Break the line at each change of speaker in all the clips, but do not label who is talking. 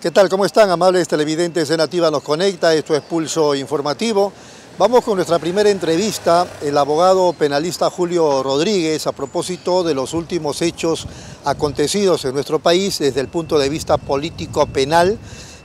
¿Qué tal? ¿Cómo están, amables televidentes de Nativa Nos Conecta? Esto es Pulso Informativo. Vamos con nuestra primera entrevista, el abogado penalista Julio Rodríguez, a propósito de los últimos hechos acontecidos en nuestro país desde el punto de vista político-penal.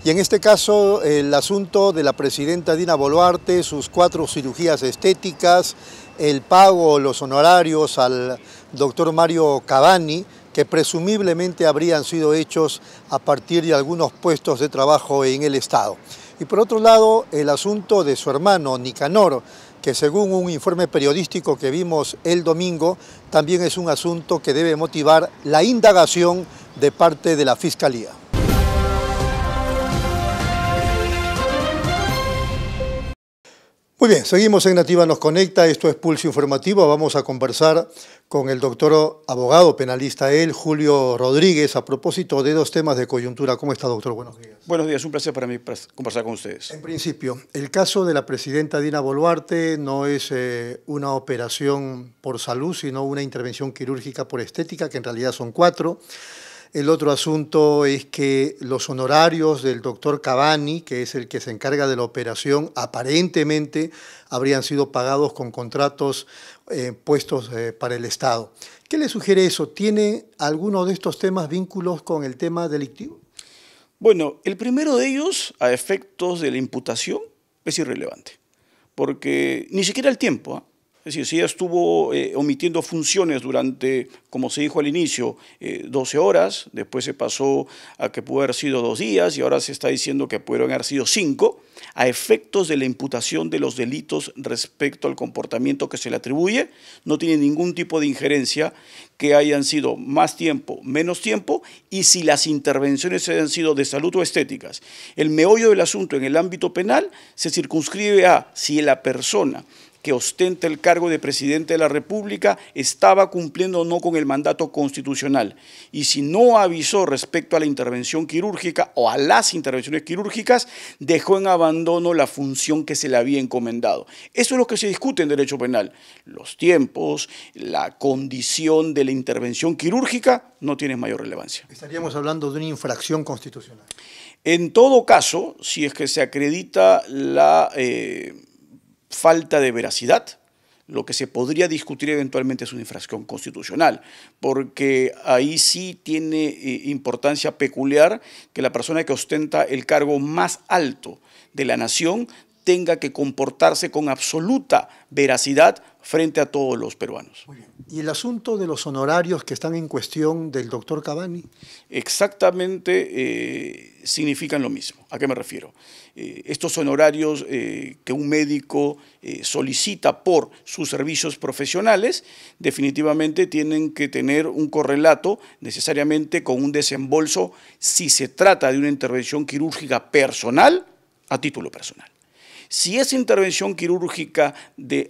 Y en este caso, el asunto de la presidenta Dina Boluarte, sus 4 cirugías estéticas, el pago, los honorarios al doctor Mario Cavani, que presumiblemente habrían sido hechos a partir de algunos puestos de trabajo en el Estado. Y por otro lado, el asunto de su hermano Nicanor, que según un informe periodístico que vimos el domingo, también es un asunto que debe motivar la indagación de parte de la Fiscalía. Muy bien, seguimos en Nativa Nos Conecta, esto es Pulso Informativo. Vamos a conversar con el doctor abogado penalista, Julio Rodríguez, a propósito de 2 temas de coyuntura. ¿Cómo está, doctor? Buenos días.
Buenos días, un placer para mí conversar con ustedes.
En principio, el caso de la presidenta Dina Boluarte no es una operación por salud, sino una intervención quirúrgica por estética, que en realidad son 4. El otro asunto es que los honorarios del doctor Cavani, que es el que se encarga de la operación, aparentemente habrían sido pagados con contratos puestos para el Estado. ¿Qué le sugiere eso? ¿Tiene alguno de estos temas vínculos con el tema delictivo?
Bueno, el primero de ellos, a efectos de la imputación, es irrelevante, porque ni siquiera el tiempo, ¿eh? Es decir, si ella estuvo omitiendo funciones durante, como se dijo al inicio, 12 horas, después se pasó a que pudo haber sido 2 días y ahora se está diciendo que pudieron haber sido 5, a efectos de la imputación de los delitos respecto al comportamiento que se le atribuye, no tiene ningún tipo de injerencia que hayan sido más tiempo, menos tiempo, y si las intervenciones hayan sido de salud o estéticas. El meollo del asunto en el ámbito penal se circunscribe a si la persona que ostenta el cargo de presidente de la República estaba cumpliendo o no con el mandato constitucional. Y si no avisó respecto a la intervención quirúrgica o a las intervenciones quirúrgicas, dejó en abandono la función que se le había encomendado. Eso es lo que se discute en derecho penal. Los tiempos, la condición de la intervención quirúrgica no tienen mayor relevancia.
Estaríamos hablando de una infracción constitucional.
En todo caso, si es que se acredita la falta de veracidad, lo que se podría discutir eventualmente es una infracción constitucional, porque ahí sí tiene importancia peculiar que la persona que ostenta el cargo más alto de la nación tenga que comportarse con absoluta veracidad frente a todos los peruanos.
Muy bien. ¿Y el asunto de los honorarios que están en cuestión del doctor Cavani?
Exactamente significan lo mismo. ¿A qué me refiero? Estos honorarios que un médico solicita por sus servicios profesionales definitivamente tienen que tener un correlato necesariamente con un desembolso si se trata de una intervención quirúrgica personal a título personal. Si esa intervención quirúrgica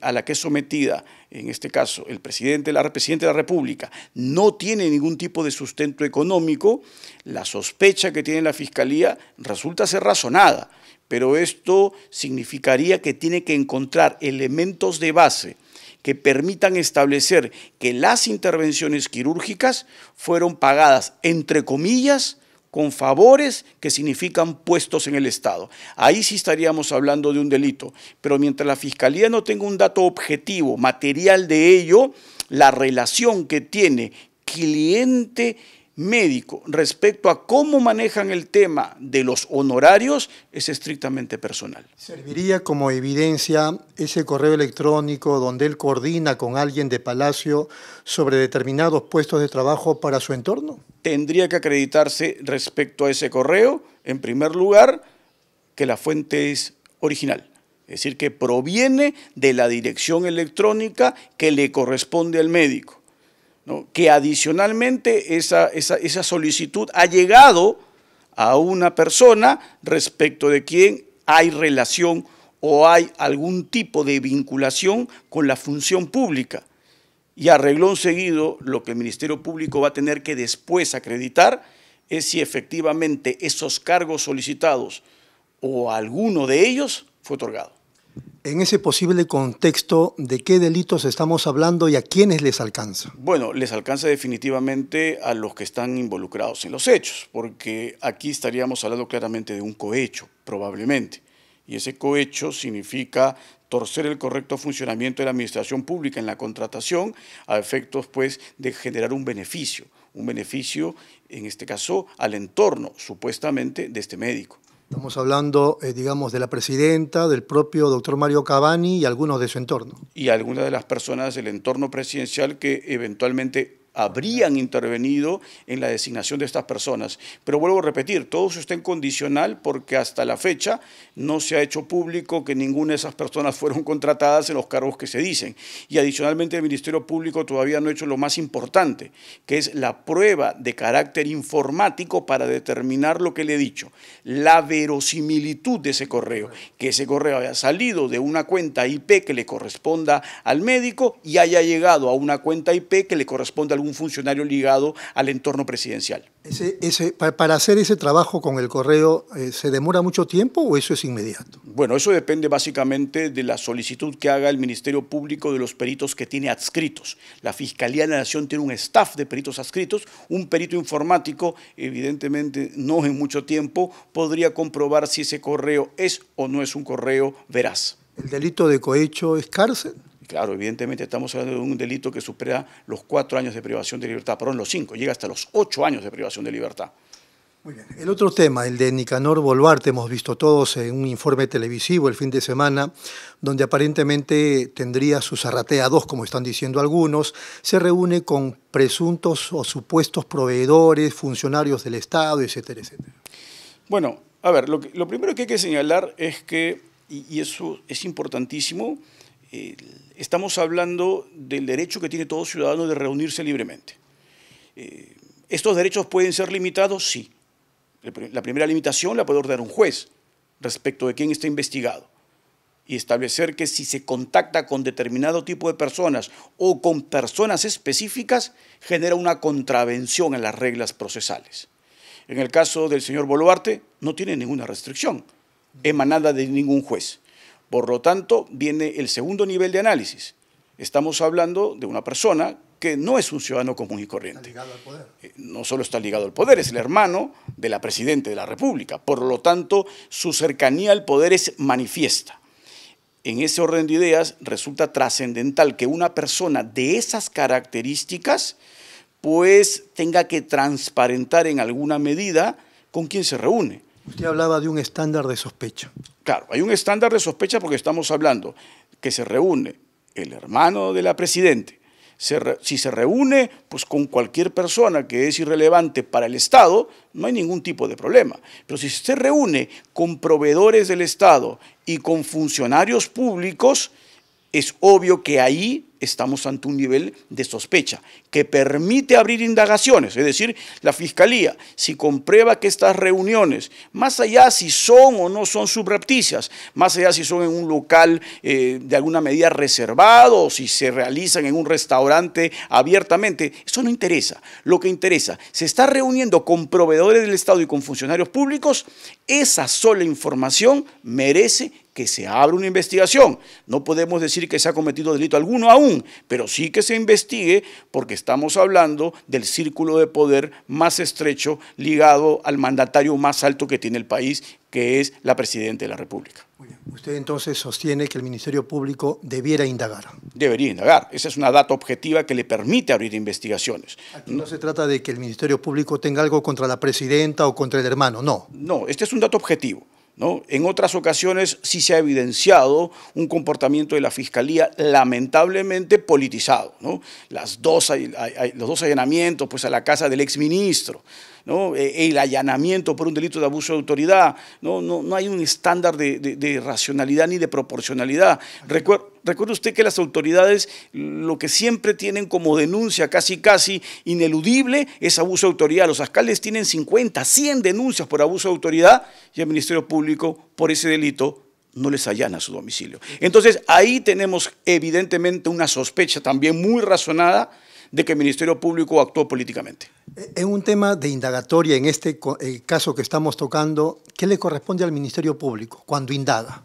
a la que es sometida, en este caso el presidente de la República, no tiene ningún tipo de sustento económico, la sospecha que tiene la Fiscalía resulta ser razonada, pero esto significaría que tiene que encontrar elementos de base que permitan establecer que las intervenciones quirúrgicas fueron pagadas, entre comillas, con favores que significan puestos en el Estado. Ahí sí estaríamos hablando de un delito, pero mientras la Fiscalía no tenga un dato objetivo, material de ello, la relación que tiene cliente médico respecto a cómo manejan el tema de los honorarios es estrictamente personal.
¿Serviría como evidencia ese correo electrónico donde él coordina con alguien de Palacio sobre determinados puestos de trabajo para su entorno?
Tendría que acreditarse respecto a ese correo, en primer lugar, que la fuente es original. Es decir, que proviene de la dirección electrónica que le corresponde al médico, ¿no? Que adicionalmente esa solicitud ha llegado a una persona respecto de quien hay relación o hay algún tipo de vinculación con la función pública. Y a renglón seguido, lo que el Ministerio Público va a tener que después acreditar es si efectivamente esos cargos solicitados o alguno de ellos fue otorgado.
En ese posible contexto, ¿de qué delitos estamos hablando y a quiénes les alcanza?
Bueno, les alcanza definitivamente a los que están involucrados en los hechos, porque aquí estaríamos hablando claramente de un cohecho, probablemente. Y ese cohecho significa torcer el correcto funcionamiento de la administración pública en la contratación a efectos, pues, de generar un beneficio en este caso, al entorno, supuestamente, de este médico.
Estamos hablando, digamos, de la presidenta, del propio doctor Mario Cavani y algunos de su entorno.
Y algunas de las personas del entorno presidencial que eventualmente habrían intervenido en la designación de estas personas. Pero vuelvo a repetir, todo eso está en condicional porque hasta la fecha no se ha hecho público que ninguna de esas personas fueron contratadas en los cargos que se dicen. Y adicionalmente el Ministerio Público todavía no ha hecho lo más importante, que es la prueba de carácter informático para determinar lo que le he dicho, la verosimilitud de ese correo, que ese correo haya salido de una cuenta IP que le corresponda al médico y haya llegado a una cuenta IP que le corresponda a algún funcionario ligado al entorno presidencial.
Para hacer ese trabajo con el correo, ¿se demora mucho tiempo o eso es inmediato?
Bueno, eso depende básicamente de la solicitud que haga el Ministerio Público de los peritos que tiene adscritos. La Fiscalía de la Nación tiene un staff de peritos adscritos. Un perito informático, evidentemente no en mucho tiempo, podría comprobar si ese correo es o no es un correo veraz.
¿El delito de cohecho es cárcel?
Claro, evidentemente estamos hablando de un delito que supera los 4 años de privación de libertad, perdón, los 5, llega hasta los 8 años de privación de libertad.
Muy bien. El otro tema, el de Nicanor Boluarte, hemos visto todos en un informe televisivo el fin de semana, donde aparentemente tendría su zarratea 2, como están diciendo algunos, se reúne con presuntos o supuestos proveedores, funcionarios del Estado, etcétera, etcétera.
Bueno, a ver, lo primero que hay que señalar es que, y eso es importantísimo, estamos hablando del derecho que tiene todo ciudadano de reunirse libremente. ¿Estos derechos pueden ser limitados? Sí. La primera limitación la puede ordenar un juez respecto de quién está investigado y establecer que si se contacta con determinado tipo de personas o con personas específicas, genera una contravención en las reglas procesales. En el caso del señor Boluarte, no tiene ninguna restricción emanada de ningún juez. Por lo tanto, viene el segundo nivel de análisis. Estamos hablando de una persona que no es un ciudadano común y corriente.
Está ligado al poder.
No solo está ligado al poder, es el hermano de la Presidenta de la República. Por lo tanto, su cercanía al poder es manifiesta. En ese orden de ideas, resulta trascendental que una persona de esas características pues tenga que transparentar en alguna medida con quién se reúne.
Usted hablaba de un estándar de sospecha.
Claro, hay un estándar de sospecha porque estamos hablando que se reúne el hermano de la Presidenta. Si se reúne pues, con cualquier persona que es irrelevante para el Estado, no hay ningún tipo de problema. Pero si se reúne con proveedores del Estado y con funcionarios públicos, es obvio que ahí estamos ante un nivel de sospecha que permite abrir indagaciones, es decir, la Fiscalía, si comprueba que estas reuniones, más allá si son o no son subrepticias, más allá si son en un local de alguna medida reservado o si se realizan en un restaurante abiertamente, eso no interesa. Lo que interesa, se está reuniendo con proveedores del Estado y con funcionarios públicos, esa sola información merece que se abra una investigación. No podemos decir que se ha cometido delito alguno aún, pero sí que se investigue porque estamos hablando del círculo de poder más estrecho ligado al mandatario más alto que tiene el país, que es la Presidenta de la República.
Muy bien. Usted entonces sostiene que el Ministerio Público debiera indagar.
Debería indagar. Esa es una data objetiva que le permite abrir investigaciones.
Aquí no se trata de que el Ministerio Público tenga algo contra la Presidenta o contra el hermano, no.
No, este es un dato objetivo, ¿no? En otras ocasiones sí se ha evidenciado un comportamiento de la Fiscalía lamentablemente politizado, ¿no? Los dos allanamientos pues, a la casa del exministro, ¿no? El allanamiento por un delito de abuso de autoridad, no hay un estándar de racionalidad ni de proporcionalidad. Recuerde usted que las autoridades lo que siempre tienen como denuncia casi ineludible es abuso de autoridad. Los alcaldes tienen 50, 100 denuncias por abuso de autoridad y el Ministerio Público por ese delito no les allana su domicilio. Entonces ahí tenemos evidentemente una sospecha también muy razonada de que el Ministerio Público actuó políticamente.
En un tema de indagatoria, en este caso que estamos tocando, ¿qué le corresponde al Ministerio Público cuando indaga?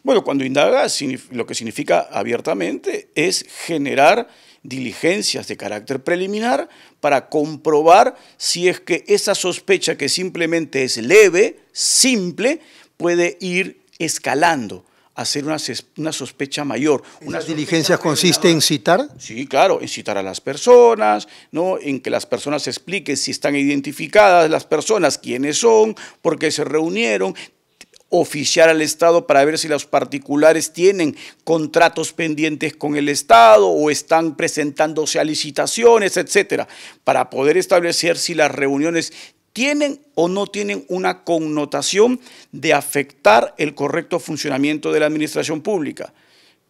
Bueno, cuando indaga, lo que significa abiertamente es generar diligencias de carácter preliminar para comprobar si es que esa sospecha, que simplemente es leve, simple, puede ir escalando a ser una sospecha mayor.
¿Las diligencias consiste en citar?
Sí, claro, en citar a las personas, ¿no? En que las personas expliquen si están identificadas las personas, quiénes son, por qué se reunieron, oficiar al Estado para ver si los particulares tienen contratos pendientes con el Estado o están presentándose a licitaciones, etcétera, para poder establecer si las reuniones tienen o no tienen una connotación de afectar el correcto funcionamiento de la administración pública.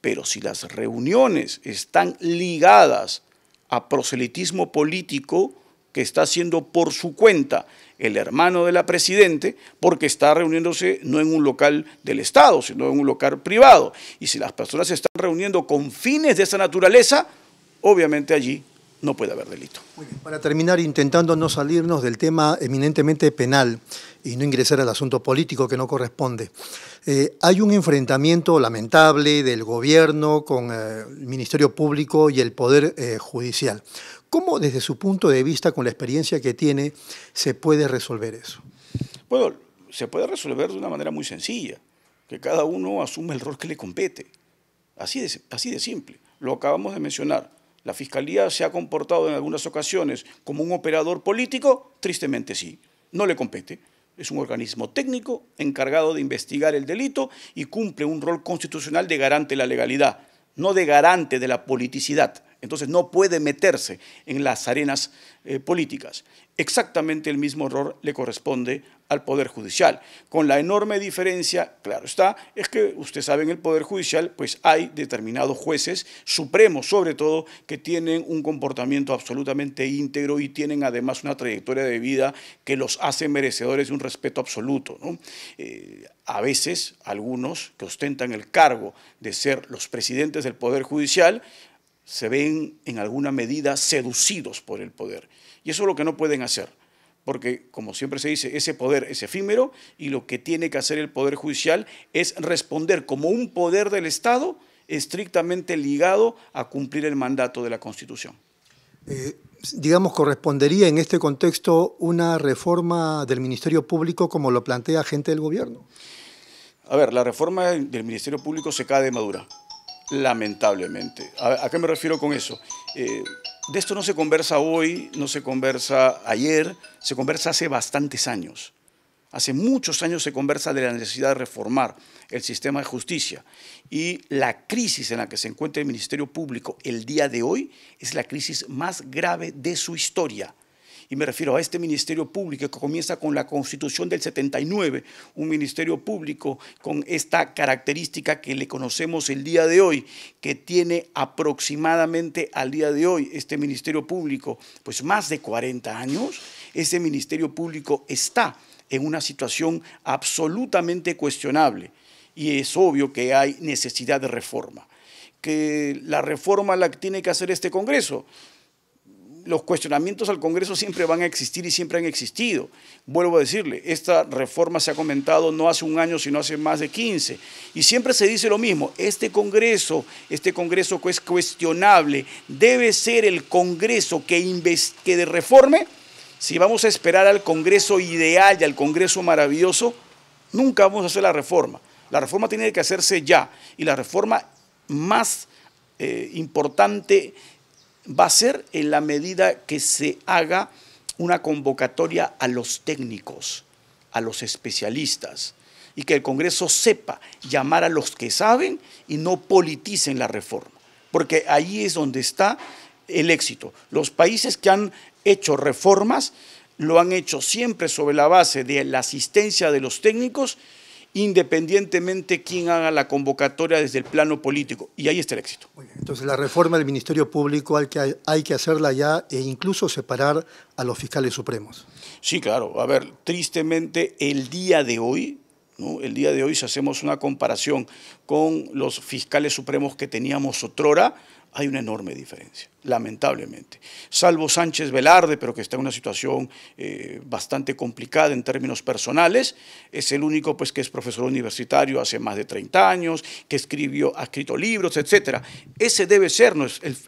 Pero si las reuniones están ligadas a proselitismo político que está haciendo por su cuenta el hermano de la presidente, porque está reuniéndose no en un local del Estado, sino en un local privado. Y si las personas se están reuniendo con fines de esa naturaleza, obviamente allí no puede haber delito.
Para terminar, intentando no salirnos del tema eminentemente penal y no ingresar al asunto político que no corresponde, hay un enfrentamiento lamentable del gobierno con el Ministerio Público y el Poder Judicial. ¿Cómo, desde su punto de vista, con la experiencia que tiene, se puede resolver eso?
Bueno, se puede resolver de una manera muy sencilla, que cada uno asume el rol que le compete. Así de simple. Lo acabamos de mencionar. ¿La Fiscalía se ha comportado en algunas ocasiones como un operador político? Tristemente sí. No le compete. Es un organismo técnico encargado de investigar el delito y cumple un rol constitucional de garante de la legalidad, no de garante de la politicidad. Entonces no puede meterse en las arenas políticas. Exactamente el mismo error le corresponde al Poder Judicial, con la enorme diferencia, claro está, es que usted sabe, en el Poder Judicial pues hay determinados jueces supremos, sobre todo, que tienen un comportamiento absolutamente íntegro y tienen además una trayectoria de vida que los hace merecedores de un respeto absoluto, ¿no? A veces algunos que ostentan el cargo de ser los presidentes del Poder Judicial se ven en alguna medida seducidos por el poder. Y eso es lo que no pueden hacer, porque, como siempre se dice, ese poder es efímero y lo que tiene que hacer el Poder Judicial es responder como un poder del Estado estrictamente ligado a cumplir el mandato de la Constitución.
Digamos, ¿correspondería en este contexto una reforma del Ministerio Público como lo plantea gente del gobierno?
A ver, la reforma del Ministerio Público se cae de madura, lamentablemente. ¿A qué me refiero con eso? De esto no se conversa hoy, no se conversa ayer, se conversa hace bastantes años. Hace muchos años se conversa de la necesidad de reformar el sistema de justicia y la crisis en la que se encuentra el Ministerio Público el día de hoy es la crisis más grave de su historia. Y me refiero a este Ministerio Público que comienza con la Constitución del 79, un Ministerio Público con esta característica que le conocemos el día de hoy, que tiene aproximadamente al día de hoy este Ministerio Público pues más de 40 años. Ese Ministerio Público está en una situación absolutamente cuestionable y es obvio que hay necesidad de reforma. Que la reforma la tiene que hacer este Congreso. Los cuestionamientos al Congreso siempre van a existir y siempre han existido. Vuelvo a decirle, esta reforma se ha comentado no hace un año, sino hace más de 15. Y siempre se dice lo mismo, este Congreso que es cuestionable, debe ser el Congreso que reforme. Si vamos a esperar al Congreso ideal y al Congreso maravilloso, nunca vamos a hacer la reforma. La reforma tiene que hacerse ya. Y la reforma más importante va a ser en la medida que se haga una convocatoria a los técnicos, a los especialistas, y que el Congreso sepa llamar a los que saben y no politicen la reforma, porque ahí es donde está el éxito. Los países que han hecho reformas lo han hecho siempre sobre la base de la asistencia de los técnicos, independientemente quién haga la convocatoria desde el plano político, y ahí está el éxito.
Entonces la reforma del Ministerio Público hay que hacerla ya e incluso separar a los fiscales supremos.
Sí, claro. A ver, tristemente el día de hoy ¿no? El día de hoy, si hacemos una comparación con los fiscales supremos que teníamos otrora, hay una enorme diferencia, lamentablemente. Salvo Sánchez Velarde, pero que está en una situación bastante complicada en términos personales, es el único pues, que es profesor universitario hace más de 30 años, que ha escrito libros, etc. Ese debe ser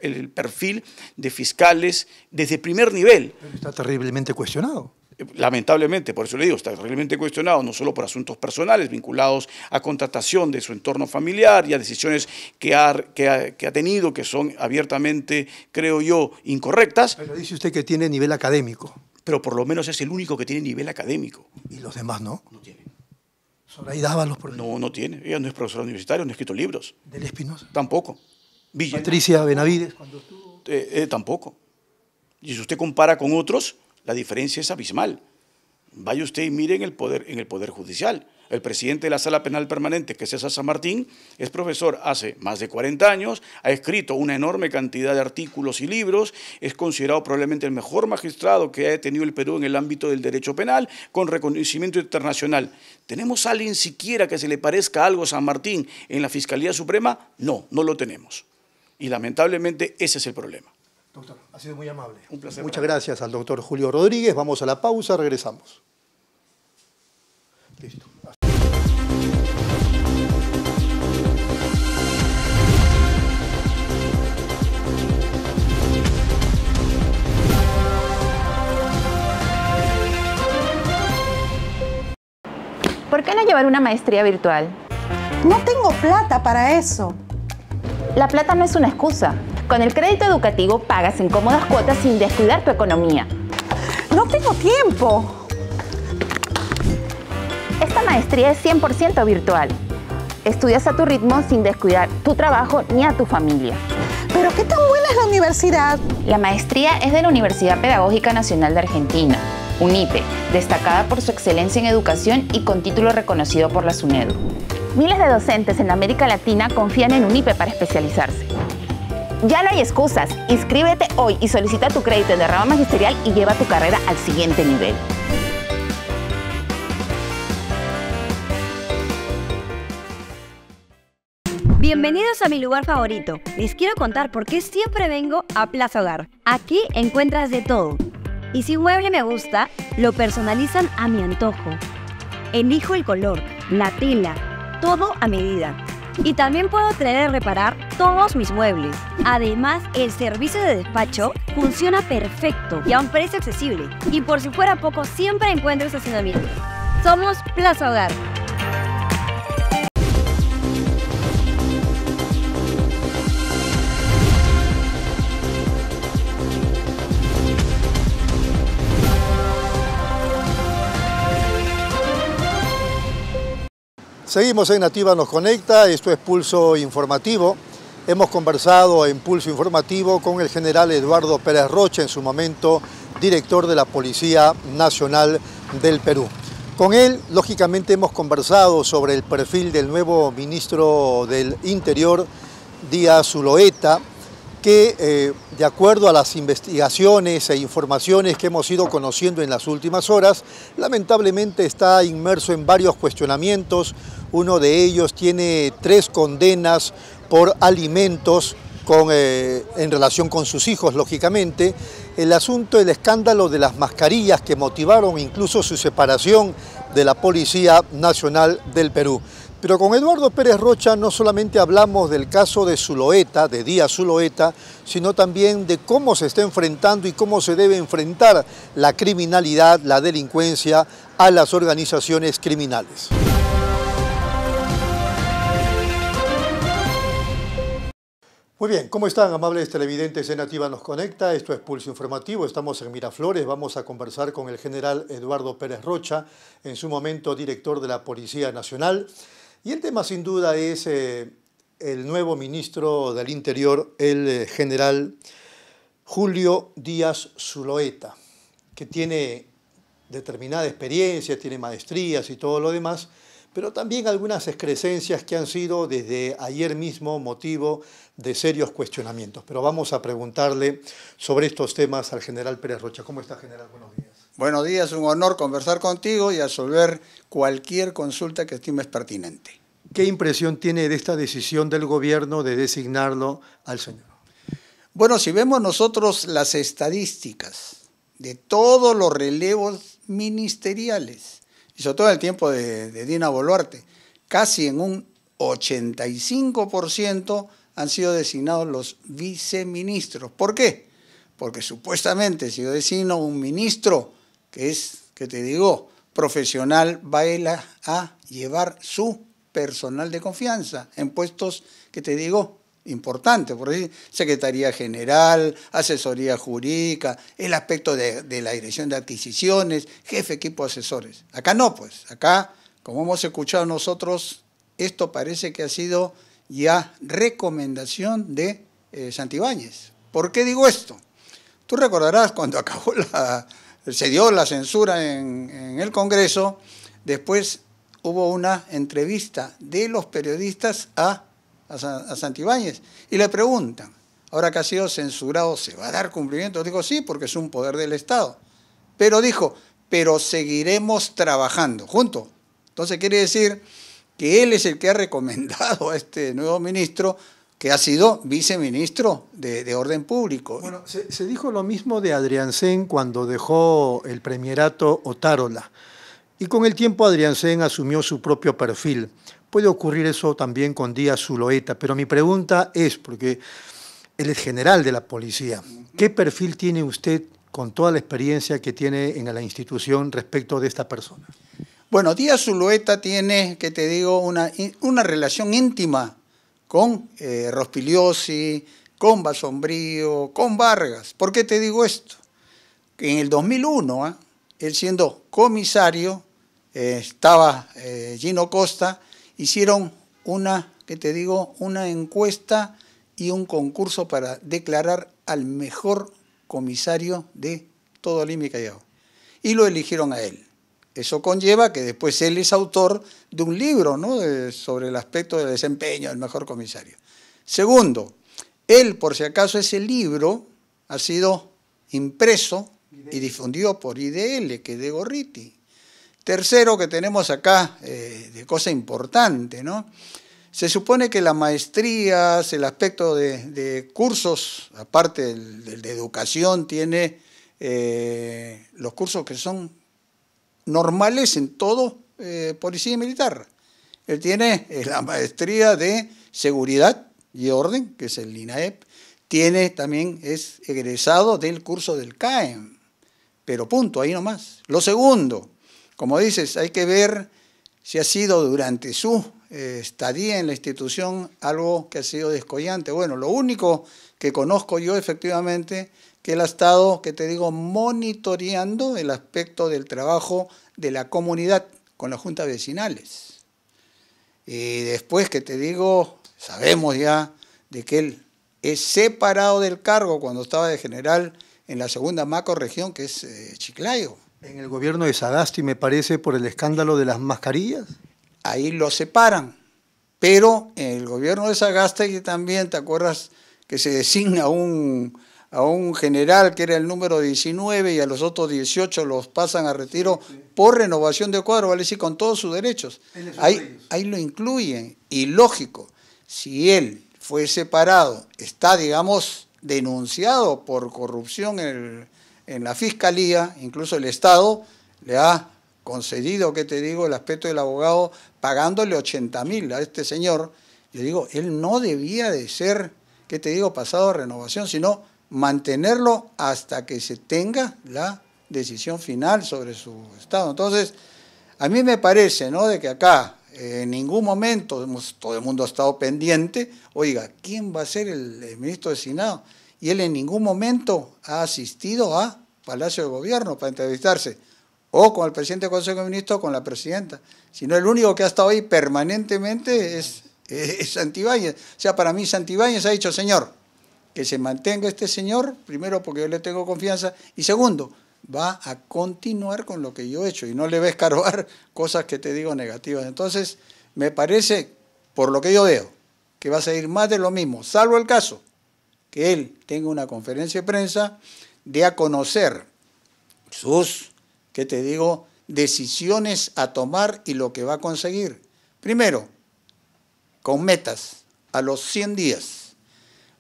el perfil de fiscales desde primer nivel.
Pero está terriblemente cuestionado.
Lamentablemente, por eso le digo, está realmente cuestionado, no solo por asuntos personales vinculados a contratación de su entorno familiar y a decisiones que ha tenido que son abiertamente, creo yo, incorrectas.
Pero dice usted que tiene nivel académico.
Pero por lo menos es el único que tiene nivel académico.
¿Y los demás no?
No tiene.
Soraya Dávalos, por ejemplo.
No, no tiene. Ella no es profesora universitaria, no ha escrito libros.
¿Del Espinosa?
Tampoco.
Patricia Benavides, cuando estuvo.
Tampoco. Y si usted compara con otros, la diferencia es abismal. Vaya usted y mire en el Poder Judicial. El presidente de la Sala Penal Permanente, que es César San Martín, es profesor hace más de 40 años, ha escrito una enorme cantidad de artículos y libros, es considerado probablemente el mejor magistrado que ha tenido el Perú en el ámbito del derecho penal, con reconocimiento internacional. ¿Tenemos a alguien siquiera que se le parezca algo a San Martín en la Fiscalía Suprema? No, no lo tenemos. Y lamentablemente ese es el problema.
Doctor, ha sido muy amable.
Un placer.
Muchas gracias al doctor Julio Rodríguez. Vamos a la pausa, regresamos. Listo.
¿Por qué no llevar una maestría virtual?
No tengo plata para eso.
La plata no es una excusa. Con el crédito educativo pagas en cómodas cuotas sin descuidar tu economía.
No tengo tiempo.
Esta maestría es 100% virtual. Estudias a tu ritmo sin descuidar tu trabajo ni a tu familia.
¿Pero qué tan buena es la universidad?
La maestría es de la Universidad Pedagógica Nacional de Argentina, UNIPE, destacada por su excelencia en educación y con título reconocido por la SUNEDU. Miles de docentes en América Latina confían en UNIPE para especializarse. Ya no hay excusas. Inscríbete hoy y solicita tu crédito en la rama magisterial y lleva tu carrera al siguiente nivel.
Bienvenidos a mi lugar favorito. Les quiero contar por qué siempre vengo a Plaza Hogar. Aquí encuentras de todo. Y si un mueble me gusta, lo personalizan a mi antojo. Elijo el color, la tela, todo a medida. Y también puedo traer y reparar todos mis muebles. Además, el servicio de despacho funciona perfecto y a un precio accesible. Y por si fuera poco, siempre encuentro estacionamiento. Somos Plaza Hogar.
Seguimos en Nativa Nos Conecta, esto es Pulso Informativo. Hemos conversado en Pulso Informativo con el general Eduardo Pérez Rocha, en su momento director de la Policía Nacional del Perú. Con él, lógicamente, hemos conversado sobre el perfil del nuevo ministro del Interior, Díaz Zuloeta, que de acuerdo a las investigaciones e informaciones que hemos ido conociendo en las últimas horas, lamentablemente está inmerso en varios cuestionamientos. Uno de ellos tiene 3 condenas por alimentos en relación con sus hijos, lógicamente. El asunto, el escándalo de las mascarillas que motivaron incluso su separación de la Policía Nacional del Perú. Pero con Eduardo Pérez Rocha no solamente hablamos del caso de Zuloeta, de Díaz Zuloeta, sino también de cómo se está enfrentando y cómo se debe enfrentar la criminalidad, la delincuencia a las organizaciones criminales. Muy bien, ¿cómo están, amables televidentes de Nativa Nos Conecta? Esto es Pulso Informativo, estamos en Miraflores, vamos a conversar con el general Eduardo Pérez Rocha, en su momento director de la Policía Nacional. Y el tema sin duda es el nuevo ministro del Interior, el general Julio Díaz Zuloeta, que tiene determinada experiencia, tiene maestrías y todo lo demás, pero también algunas excrescencias que han sido desde ayer mismo motivo de serios cuestionamientos. Pero vamos a preguntarle sobre estos temas al general Pérez Rocha. ¿Cómo está, general? Buenos días.
Buenos días, un honor conversar contigo y resolver cualquier consulta que estimes pertinente.
¿Qué impresión tiene de esta decisión del gobierno de designarlo al señor?
Bueno, si vemos nosotros las estadísticas de todos los relevos ministeriales, y sobre todo en el tiempo de Dina Boluarte, casi en un 85% han sido designados los viceministros. ¿Por qué? Porque supuestamente si yo designo un ministro que es, que te digo, profesional, va a él a llevar su personal de confianza en puestos que te digo importantes, por decir, Secretaría General, Asesoría Jurídica, el aspecto de la Dirección de Adquisiciones, jefe equipo de asesores. Acá no, pues, acá, como hemos escuchado nosotros, esto parece que ha sido ya recomendación de Santibáñez. ¿Por qué digo esto? Tú recordarás cuando acabó se dio la censura en el Congreso, después hubo una entrevista de los periodistas a Santibáñez y le preguntan, ahora que ha sido censurado, ¿se va a dar cumplimiento? Digo, sí, porque es un poder del Estado. Pero dijo, pero seguiremos trabajando juntos. Entonces quiere decir que él es el que ha recomendado a este nuevo ministro, que ha sido viceministro de Orden Público.
Bueno, se dijo lo mismo de Adriancén cuando dejó el premierato Otárola. Y con el tiempo Adriancén asumió su propio perfil. Puede ocurrir eso también con Díaz Zuloeta, pero mi pregunta es, porque él es general de la policía, ¿qué perfil tiene usted con toda la experiencia que tiene en la institución respecto de esta persona?
Bueno, Díaz Zuloeta tiene, que te digo, una relación íntima con Rospigliosi, con Basombrío, con Vargas. ¿Por qué te digo esto? Que en el 2001, él siendo comisario, estaba Gino Costa, hicieron una encuesta y un concurso para declarar al mejor comisario de todo Lima y Callao. Y lo eligieron a él. Eso conlleva que después él es autor de un libro, ¿no?, sobre el aspecto del desempeño del mejor comisario. Segundo, él, por si acaso, ese libro ha sido impreso y difundido por IDL, que es de Gorriti. Tercero, que tenemos acá, de cosa importante, ¿no? Se supone que las maestrías, el aspecto de cursos, aparte de educación, tiene los cursos que son normales en todo policía militar. Él tiene la maestría de seguridad y orden, que es el INAEP, también es egresado del curso del CAEM, pero punto, ahí nomás. Lo segundo, como dices, hay que ver si ha sido durante su estadía en la institución algo que ha sido descollante. Bueno, lo único que conozco yo efectivamente, que él ha estado, que te digo, monitoreando el aspecto del trabajo de la comunidad con las juntas vecinales. Y después, que te digo, sabemos ya de que él es separado del cargo cuando estaba de general en la segunda macrorregión, que es Chiclayo.
En el gobierno de Sagasti, me parece, por el escándalo de las mascarillas.
Ahí lo separan, pero en el gobierno de Sagasti también, ¿te acuerdas que se designa a un general que era el número 19 y a los otros 18 los pasan a retiro por renovación de cuadro, vale decir, con todos sus derechos? Ahí lo incluyen. Y lógico, si él fue separado, está, digamos, denunciado por corrupción en la Fiscalía, incluso el Estado le ha concedido, que te digo, el aspecto del abogado, pagándole 80.000 a este señor. Yo digo, él no debía de ser, que te digo, pasado a renovación, sino mantenerlo hasta que se tenga la decisión final sobre su estado. Entonces, a mí me parece, ¿no?, de que acá en ningún momento todo el mundo ha estado pendiente, oiga, ¿quién va a ser el ministro designado? Y él en ningún momento ha asistido a Palacio de Gobierno para entrevistarse, o con el presidente del Consejo de Ministros o con la presidenta, sino el único que ha estado ahí permanentemente es Santibáñez. O sea, para mí Santibáñez ha dicho, señor, que se mantenga este señor, primero porque yo le tengo confianza, y segundo, va a continuar con lo que yo he hecho y no le va a escarbar cosas que te digo negativas. Entonces, me parece, por lo que yo veo, que va a seguir más de lo mismo, salvo el caso que él tenga una conferencia de prensa, de a conocer sus ¿qué te digo?, decisiones a tomar y lo que va a conseguir. Primero, con metas a los 100 días,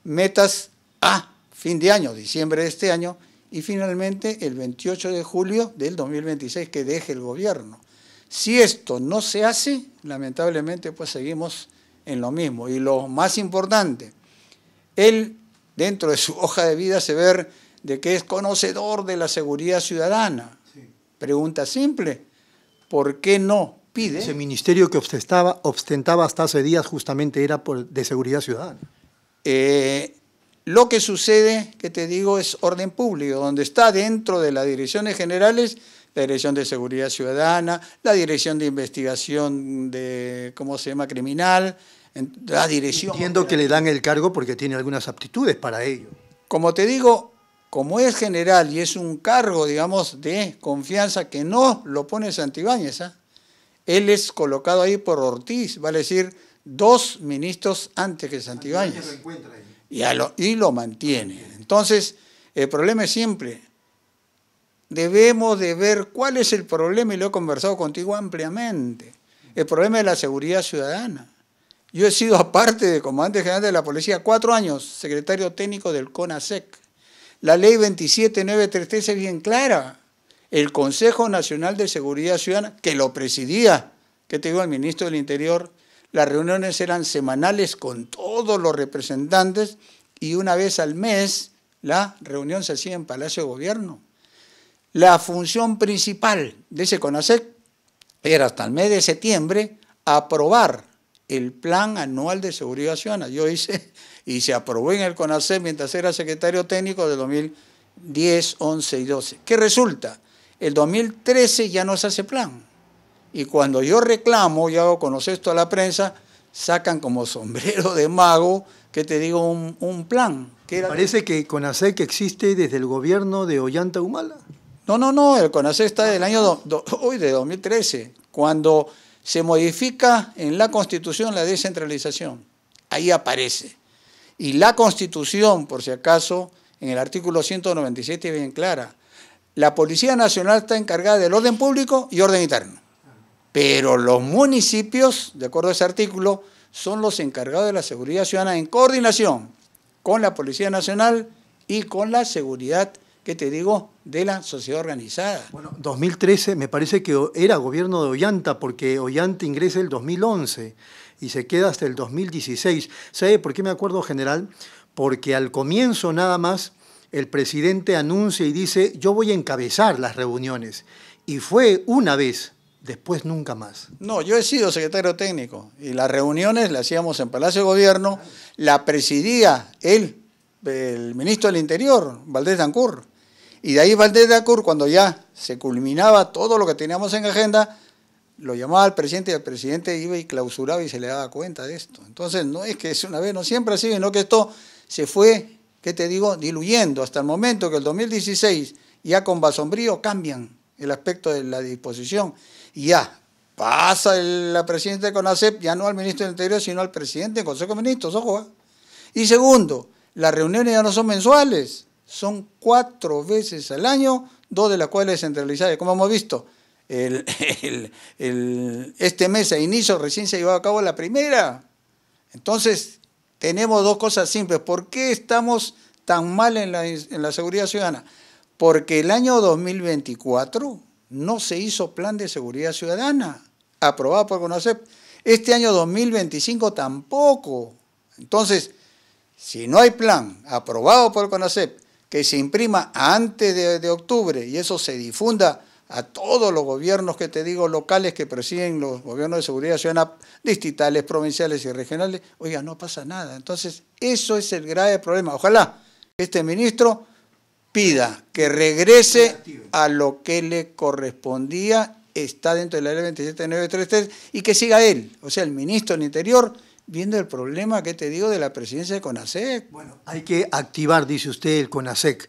metas a fin de año, diciembre de este año, y finalmente el 28 de julio del 2026 que deje el gobierno. Si esto no se hace, lamentablemente pues seguimos en lo mismo. Y lo más importante, él dentro de su hoja de vida se ve de que es conocedor de la seguridad ciudadana. Sí. Pregunta simple, ¿por qué no pide?
Ese ministerio que ostentaba hasta hace días justamente era de seguridad ciudadana.
Lo que sucede, que te digo, es orden público, donde está dentro de las direcciones generales, la Dirección de Seguridad Ciudadana, la Dirección de Investigación de, ¿cómo se llama?, criminal, la dirección...
Entiendo que le dan el cargo porque tiene algunas aptitudes para ello.
Como te digo, como es general y es un cargo, digamos, de confianza que no lo pone Santibáñez, ¿eh? Él es colocado ahí por Ortiz, vale decir, 2 ministros antes que Santibáñez. Y lo mantiene. Entonces, el problema es simple. Debemos de ver cuál es el problema, y lo he conversado contigo ampliamente. El problema es la seguridad ciudadana. Yo he sido, aparte de comandante general de la policía, 4 años, secretario técnico del CONASEC. La ley 27933 es bien clara. El Consejo Nacional de Seguridad Ciudadana, que lo presidía, que te digo, el ministro del Interior, las reuniones eran semanales con todos los representantes y una vez al mes la reunión se hacía en Palacio de Gobierno. La función principal de ese CONASEC era hasta el mes de septiembre aprobar el Plan Anual de Seguridad Ciudadana. Yo hice y se aprobó en el CONASEC mientras era secretario técnico de 2010, 11 y 12. ¿Qué resulta? El 2013 ya no se hace plan. Y cuando yo reclamo y hago conocer esto a la prensa, sacan como sombrero de mago, que te digo, un plan. Que era...
Parece que CONASEC existe desde el gobierno de Ollanta Humala.
No, el CONASEC está del año de 2013, cuando se modifica en la Constitución la descentralización. Ahí aparece. Y la Constitución, por si acaso, en el artículo 197 es bien clara. La Policía Nacional está encargada del orden público y orden interno. Pero los municipios, de acuerdo a ese artículo, son los encargados de la seguridad ciudadana en coordinación con la Policía Nacional y con la seguridad, que te digo, de la sociedad organizada.
Bueno, 2013 me parece que era gobierno de Ollanta, porque Ollanta ingresa el 2011 y se queda hasta el 2016. ¿Sabe por qué me acuerdo, general? Porque al comienzo nada más el presidente anuncia y dice, yo voy a encabezar las reuniones. Y fue una vez. Después nunca más.
No, yo he sido secretario técnico y las reuniones las hacíamos en Palacio de Gobierno, la presidía el ministro del Interior, Valdés Dancourt. Y de ahí Valdés Dancourt, cuando ya se culminaba todo lo que teníamos en agenda, lo llamaba al presidente y el presidente iba y clausuraba y se le daba cuenta de esto. Entonces no es que es una vez, no siempre así, sino que esto se fue, ¿qué te digo?, diluyendo hasta el momento que el 2016 ya con Basombrío cambian el aspecto de la disposición. Y ya pasa la presidenta de CONASEC, ya no al ministro del Interior, sino al presidente del Consejo de Ministros, ojo. Y segundo, las reuniones ya no son mensuales, son 4 veces al año, 2 de las cuales centralizadas. Como hemos visto, este mes a inicio recién se ha llevado a cabo la primera. Entonces, tenemos 2 cosas simples. ¿Por qué estamos tan mal en la seguridad ciudadana? Porque el año 2024... no se hizo plan de seguridad ciudadana, aprobado por CONASEC. Este año 2025 tampoco. Entonces, si no hay plan aprobado por CONASEC, que se imprima antes de octubre y eso se difunda a todos los gobiernos, que te digo, locales que presiden los gobiernos de seguridad ciudadana, distritales, provinciales y regionales, oiga, no pasa nada. Entonces, eso es el grave problema. Ojalá este ministro pida que regrese a lo que le correspondía, está dentro de la ley 27933, y que siga él, o sea, el ministro del Interior, viendo el problema que te digo de la presidencia de CONASEC.
Bueno, hay que activar, dice usted, el CONASEC.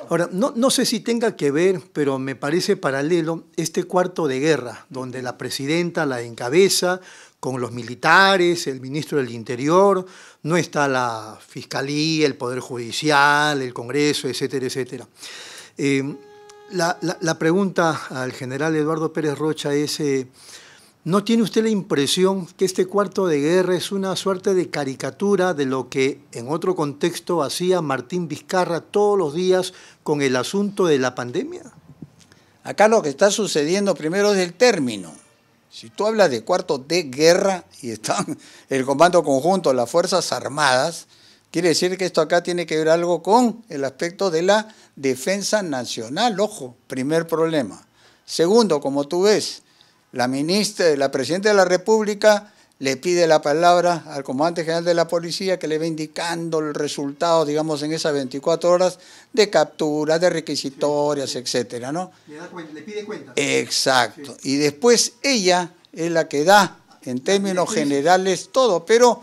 Ahora, no sé si tenga que ver, pero me parece paralelo este cuarto de guerra, donde la presidenta la encabeza con los militares, el ministro del Interior, no está la Fiscalía, el Poder Judicial, el Congreso, etcétera, etcétera. La pregunta al general Eduardo Pérez Rocha es, ¿no tiene usted la impresión que este cuarto de guerra es una suerte de caricatura de lo que en otro contexto hacía Martín Vizcarra todos los días con el asunto de la pandemia?
Acá lo que está sucediendo primero es el término. Si tú hablas de cuarto de guerra y están el Comando Conjunto, las Fuerzas Armadas, quiere decir que esto acá tiene que ver algo con el aspecto de la defensa nacional. Ojo, primer problema. Segundo, como tú ves, la presidenta de la República le pide la palabra al comandante general de la policía que le va indicando el resultado, digamos, en esas 24 horas de captura, de requisitorias, etcétera, ¿no?
Le pide cuenta.
Exacto. Sí. Y después ella es la que da, en términos generales, todo, pero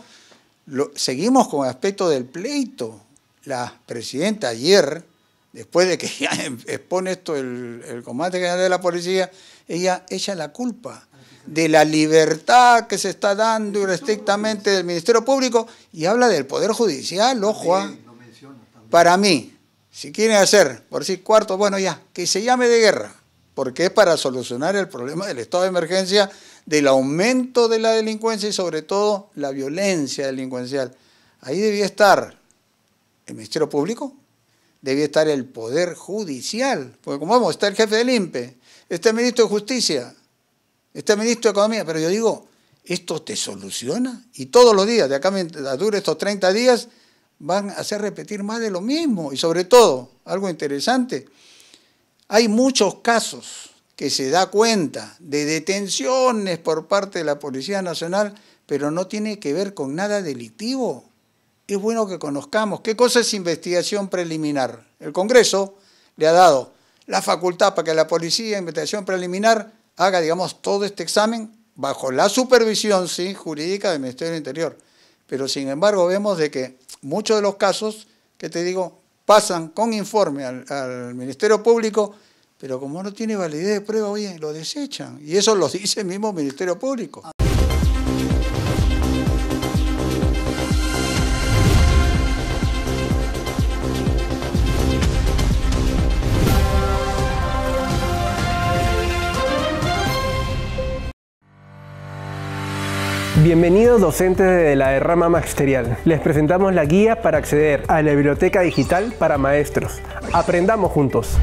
seguimos con el aspecto del pleito. La presidenta ayer, después de que ya expone esto el comandante general de la policía, ella echa la culpa de la libertad que se está dando estrictamente del Ministerio Público y habla del Poder Judicial, ojo. Para mí, si quieren hacer, por decir cuarto, bueno ya, que se llame de guerra, porque es para solucionar el problema del estado de emergencia, del aumento de la delincuencia y sobre todo la violencia delincuencial. Ahí debía estar el Ministerio Público, debía estar el Poder Judicial, porque como vamos, está el jefe del INPE, está el Ministro de Justicia, está el Ministro de Economía, pero yo digo, ¿esto te soluciona? Y todos los días, de acá mientras dure estos 30 días, van a hacer repetir más de lo mismo. Y sobre todo, algo interesante, hay muchos casos que se da cuenta de detenciones por parte de la Policía Nacional, pero no tiene que ver con nada delictivo. Es bueno que conozcamos qué cosa es investigación preliminar. El Congreso le ha dado la facultad para que la Policía, investigación preliminar, haga, digamos, todo este examen bajo la supervisión, sí, jurídica del Ministerio del Interior. Pero, sin embargo, vemos de que muchos de los casos, que te digo, pasan con informe al Ministerio Público, pero como no tiene validez de prueba, oye, lo desechan. Y eso lo dice el mismo Ministerio Público.
Bienvenidos docentes de la rama magisterial. Les presentamos la guía para acceder a la biblioteca digital para maestros. Aprendamos juntos.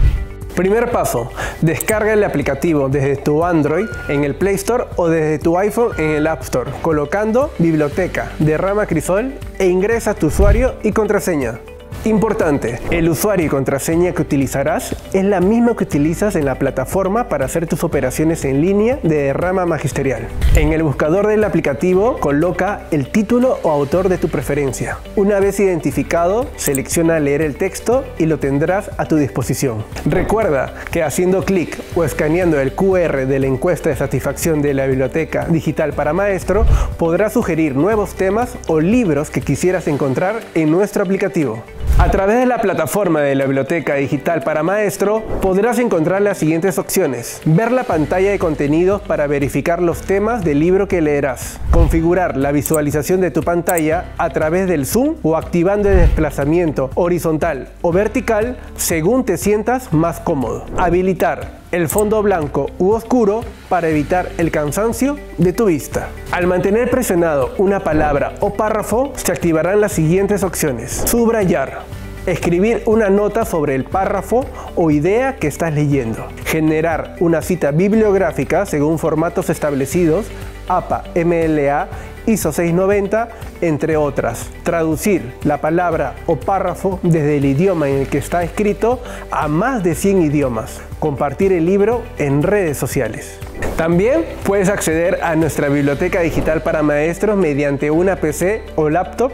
Primer paso, descarga el aplicativo desde tu Android en el Play Store o desde tu iPhone en el App Store, colocando Biblioteca de Rama Crisol e ingresa tu usuario y contraseña. Importante, el usuario y contraseña que utilizarás es la misma que utilizas en la plataforma para hacer tus operaciones en línea de rama magisterial. En el buscador del aplicativo coloca el título o autor de tu preferencia. Una vez identificado, selecciona leer el texto y lo tendrás a tu disposición. Recuerda que haciendo clic o escaneando el QR de la encuesta de satisfacción de la biblioteca digital para maestro, podrás sugerir nuevos temas o libros que quisieras encontrar en nuestro aplicativo. A través de la plataforma de la Biblioteca Digital para Maestro podrás encontrar las siguientes opciones. Ver la pantalla de contenidos para verificar los temas del libro que leerás. Configurar la visualización de tu pantalla a través del zoom o activando el desplazamiento horizontal o vertical según te sientas más cómodo. Habilitar el fondo blanco u oscuro para evitar el cansancio de tu vista. Al mantener presionado una palabra o párrafo, se activarán las siguientes opciones. Subrayar. Escribir una nota sobre el párrafo o idea que estás leyendo. Generar una cita bibliográfica según formatos establecidos, APA, MLA, ISO 690, entre otras. Traducir la palabra o párrafo desde el idioma en el que está escrito a más de 100 idiomas. Compartir el libro en redes sociales. También puedes acceder a nuestra biblioteca digital para maestros mediante una PC o laptop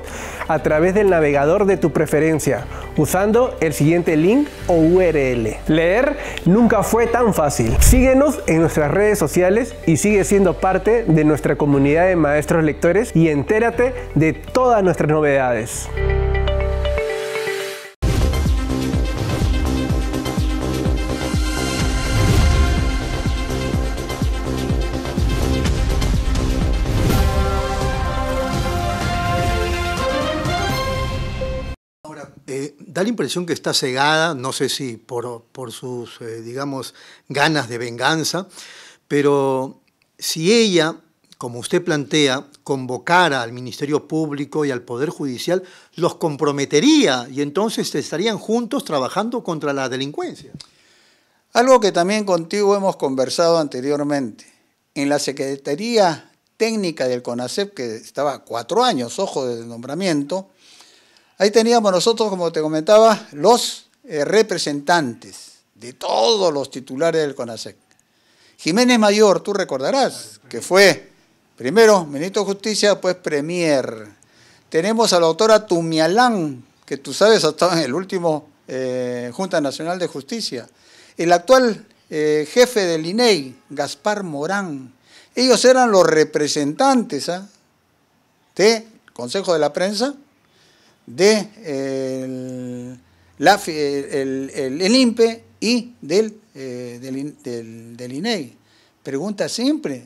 a través del navegador de tu preferencia, usando el siguiente link o URL. Leer nunca fue tan fácil. Síguenos en nuestras redes sociales y sigue siendo parte de nuestra comunidad de maestros lectores y entérate de todas nuestras novedades.
da la impresión que está cegada, no sé si por sus, digamos, ganas de venganza, pero si ella, como usted plantea, convocara al Ministerio Público y al Poder Judicial, los comprometería y entonces estarían juntos trabajando contra la delincuencia.
Algo que también contigo hemos conversado anteriormente. En la Secretaría Técnica del CONACEP, que estaba 4 años, ojo, de nombramiento, ahí teníamos nosotros, como te comentaba, los representantes de todos los titulares del CONACEP. Jiménez Mayor, tú recordarás, que fue primero ministro de Justicia, después premier. Tenemos a la doctora Tumialán, que tú sabes, estaba en el último Junta Nacional de Justicia. El actual jefe del INEI, Gaspar Morán. Ellos eran los representantes del Consejo de la Prensa, de el INPE y del INEI. Pregunta simple.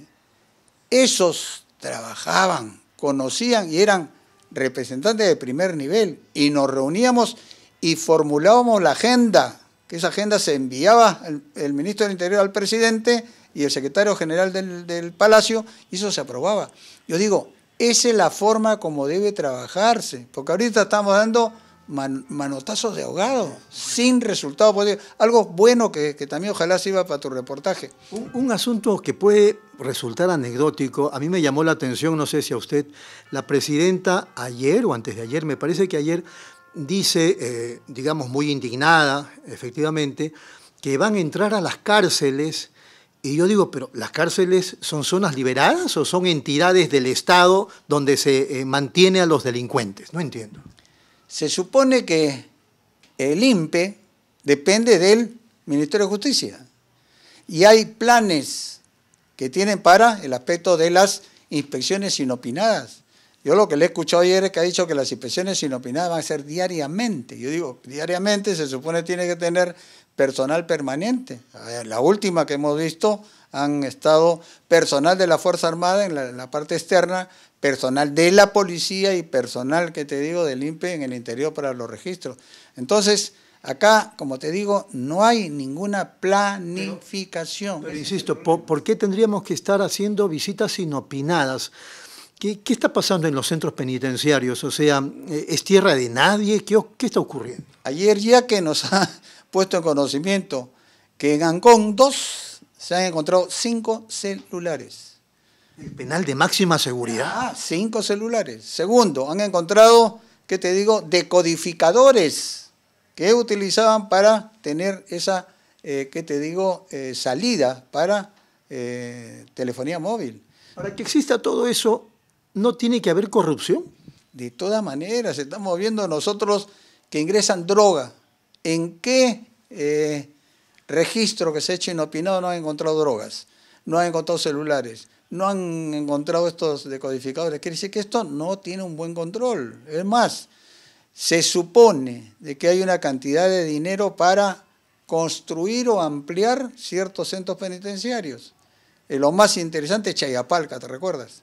Esos trabajaban, conocían y eran representantes de primer nivel. Y nos reuníamos y formulábamos la agenda, que esa agenda se enviaba el ministro del Interior al presidente y el secretario general del Palacio, y eso se aprobaba. Yo digo, esa es la forma como debe trabajarse, porque ahorita estamos dando manotazos de ahogado, sin resultado positivo. Algo bueno que también ojalá sirva para tu reportaje.
Un asunto que puede resultar anecdótico, a mí me llamó la atención, no sé si a usted, la presidenta ayer o antes de ayer, me parece que ayer, dice, digamos muy indignada, efectivamente, que van a entrar a las cárceles. Y yo digo, pero ¿las cárceles son zonas liberadas o son entidades del Estado donde se mantiene a los delincuentes? No entiendo.
Se supone que el INPE depende del Ministerio de Justicia. Y hay planes que tienen para el aspecto de las inspecciones inopinadas. Yo lo que le he escuchado ayer es que ha dicho que las inspecciones inopinadas van a ser diariamente. Yo digo, diariamente se supone que tiene que tener personal permanente. La última que hemos visto han estado personal de la Fuerza Armada en la parte externa, personal de la policía y personal, que te digo, del INPE en el interior para los registros. Entonces, acá, como te digo, no hay ninguna planificación.
Pero insisto, ¿por qué tendríamos que estar haciendo visitas inopinadas? ¿Qué está pasando en los centros penitenciarios? O sea, ¿es tierra de nadie? ¿Qué está ocurriendo?
Ayer ya que nos ha puesto en conocimiento que en Ancón 2 se han encontrado 5 celulares.
¿El penal de máxima seguridad?
5 celulares. Segundo, han encontrado, ¿qué te digo?, decodificadores que utilizaban para tener esa, ¿qué te digo?, salida para telefonía móvil.
Para que exista todo eso, ¿no tiene que haber corrupción?
De todas maneras, estamos viendo nosotros que ingresan droga. ¿En qué registro que se ha hecho inopinado no han encontrado drogas? No han encontrado celulares, no han encontrado estos decodificadores. Quiere decir que esto no tiene un buen control. Es más, se supone de que hay una cantidad de dinero para construir o ampliar ciertos centros penitenciarios. Lo más interesante es Chayapalca, ¿te recuerdas?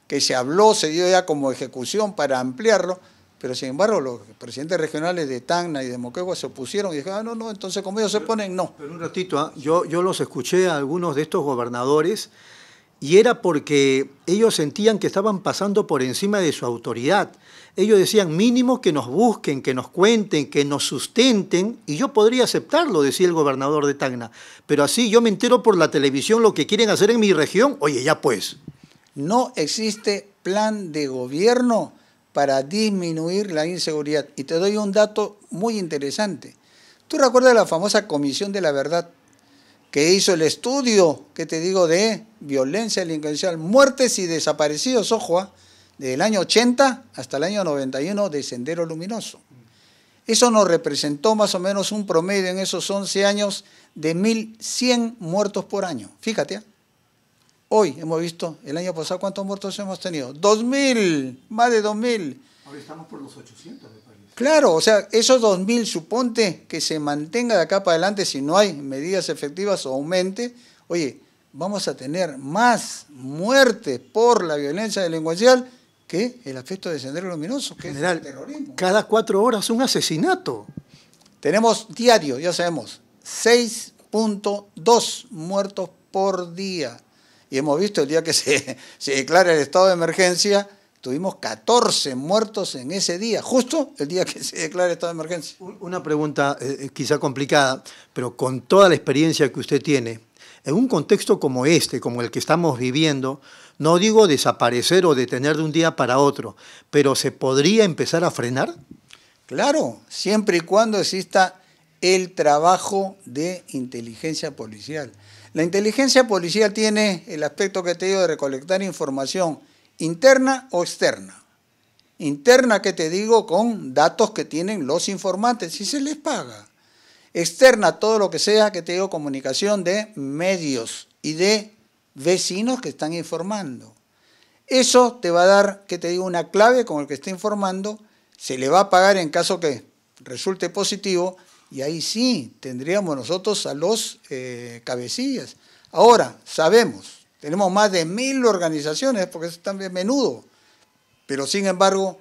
Que se habló, se dio ya como ejecución para ampliarlo, pero sin embargo los presidentes regionales de Tacna y de Moquegua se opusieron y dijeron, no, entonces como ellos se ponen, no.
Pero un ratito, yo los escuché a algunos de estos gobernadores y era porque ellos sentían que estaban pasando por encima de su autoridad. Ellos decían, mínimo que nos busquen, que nos cuenten, que nos sustenten, y yo podría aceptarlo, decía el gobernador de Tacna. Pero así yo me entero por la televisión lo que quieren hacer en mi región, oye, ya pues.
No existe plan de gobierno para disminuir la inseguridad. Y te doy un dato muy interesante. ¿Tú recuerdas la famosa Comisión de la Verdad que hizo el estudio, que te digo, de violencia delincuencial, muertes y desaparecidos, ojo, desde el año 80 hasta el año 91 de Sendero Luminoso? Eso nos representó más o menos un promedio en esos 11 años de 1.100 muertos por año. Fíjate, hoy hemos visto, el año pasado, ¿cuántos muertos hemos tenido? 2.000, más de 2.000.
Ahora estamos por los 800, me parece.
Claro, o sea, esos 2.000, suponte que se mantenga de acá para adelante, si no hay medidas efectivas o aumente, oye, vamos a tener más muertes por la violencia delincuencial que el aspecto de Sendero Luminoso, que
General,
es el terrorismo.
Cada 4 horas un asesinato.
Tenemos diario, ya sabemos, 6.2 muertos por día. Y hemos visto el día que se declara el estado de emergencia, tuvimos 14 muertos en ese día, justo el día que se declara el estado de emergencia.
Una pregunta quizá complicada, pero con toda la experiencia que usted tiene, en un contexto como este, como el que estamos viviendo, no digo desaparecer o detener de un día para otro, pero ¿se podría empezar a frenar?
Claro, siempre y cuando exista el trabajo de inteligencia policial. La inteligencia policial tiene el aspecto que te digo de recolectar información interna o externa. Interna, que te digo, con datos que tienen los informantes, y se les paga. Externa, todo lo que sea, que te digo, comunicación de medios y de vecinos que están informando. Eso te va a dar, que te digo, una clave con el que está informando, se le va a pagar en caso que resulte positivo, y ahí sí tendríamos nosotros a los cabecillas. Ahora, sabemos, tenemos más de 1000 organizaciones, porque eso es también menudo, pero sin embargo,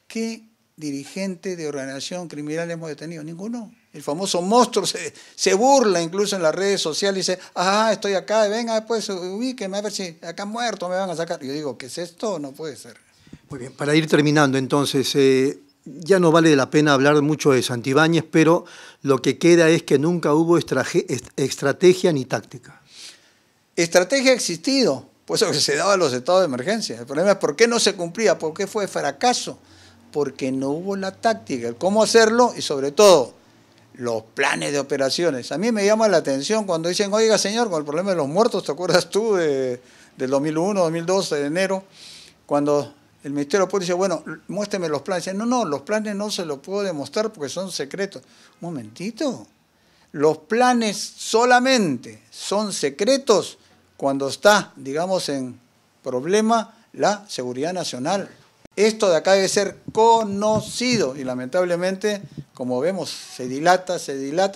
¿qué dirigente de organización criminal hemos detenido? Ninguno. El famoso monstruo se burla incluso en las redes sociales y dice, estoy acá, venga, pues ubíqueme a ver si acá muerto me van a sacar. Yo digo, ¿qué es esto? No puede ser.
Muy bien, para ir terminando entonces, ya no vale la pena hablar mucho de Santibáñez, pero lo que queda es que nunca hubo estrategia ni táctica.
Estrategia ha existido, pues eso que se daba a los estados de emergencia. El problema es por qué no se cumplía, por qué fue fracaso, porque no hubo la táctica, el cómo hacerlo y sobre todo los planes de operaciones. A mí me llama la atención cuando dicen, oiga señor, con el problema de los muertos, ¿te acuerdas tú del 2001, 2002, de enero? Cuando el Ministerio Público dice, bueno, muéstrame los planes. Dicen, no, los planes no se los puedo demostrar porque son secretos. Un momentito. Los planes solamente son secretos cuando está, digamos, en problema la seguridad nacional. Esto de acá debe ser conocido y lamentablemente, como vemos, se dilata